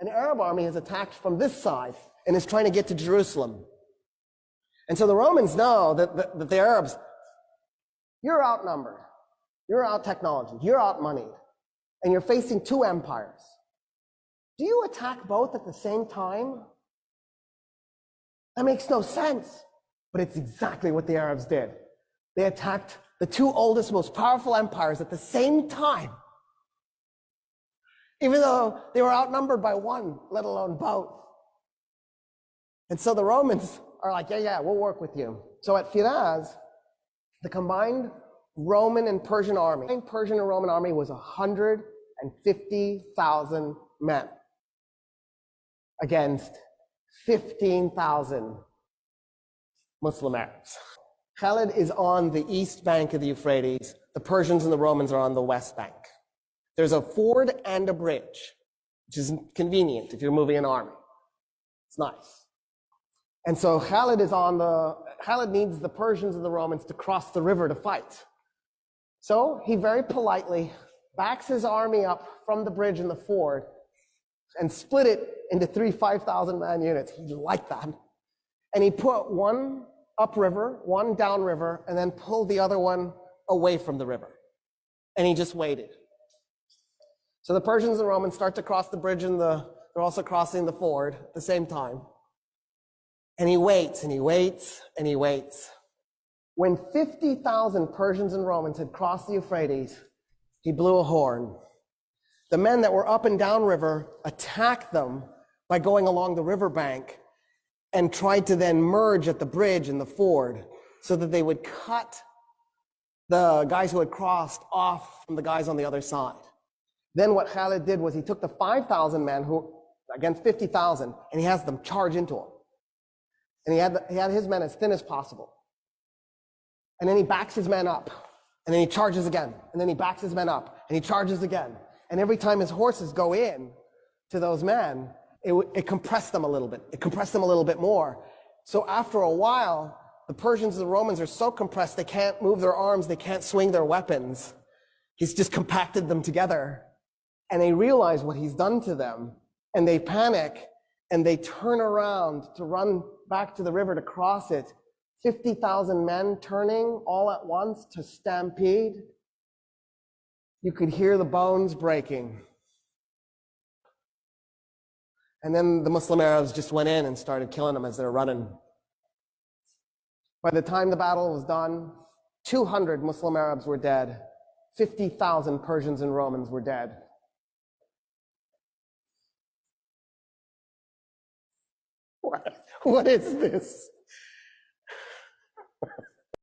an Arab army has attacked from this side and is trying to get to Jerusalem. And so the Romans know that the Arabs, you're outnumbered, you're out-technology, you're out-moneyed, and you're facing two empires. Do you attack both at the same time? That makes no sense, but it's exactly what the Arabs did. They attacked the two oldest, most powerful empires at the same time, even though they were outnumbered by one, let alone both. And so the Romans are like, yeah, we'll work with you. So at Firaz, the combined Roman and Persian army, the Persian and Roman army was 150,000 men against 15,000 Muslim Arabs. Khalid is on the east bank of the Euphrates. The Persians and the Romans are on the west bank. There's a ford and a bridge, which is convenient if you're moving an army. It's nice. And so Khalid needs the Persians and the Romans to cross the river to fight. So he very politely backs his army up from the bridge and the ford and split it into three 5,000 man units. He liked that. And he put one upriver, one downriver, and then pulled the other one away from the river. And he just waited. So the Persians and Romans start to cross the bridge and they're also crossing the ford at the same time. And he waits and he waits and he waits. When 50,000 Persians and Romans had crossed the Euphrates, he blew a horn. The men that were up and down river attacked them by going along the riverbank and tried to then merge at the bridge and the ford so that they would cut the guys who had crossed off from the guys on the other side. Then what Khalid did was he took the 5,000 men who against 50,000 and he has them charge into him. And he had his men as thin as possible. And then he backs his men up. And then he charges again. And then he backs his men up. And he charges again. And every time his horses go in to those men, it compressed them a little bit. It compressed them a little bit more. So after a while, the Persians and the Romans are so compressed, they can't move their arms, they can't swing their weapons. He's just compacted them together. And they realize what he's done to them. And they panic. And they turn around to run back to the river to cross it. 50,000 men turning all at once to stampede. You could hear the bones breaking. And then the Muslim Arabs just went in and started killing them as they're running. By the time the battle was done, 200 Muslim Arabs were dead. 50,000 Persians and Romans were dead. What is this?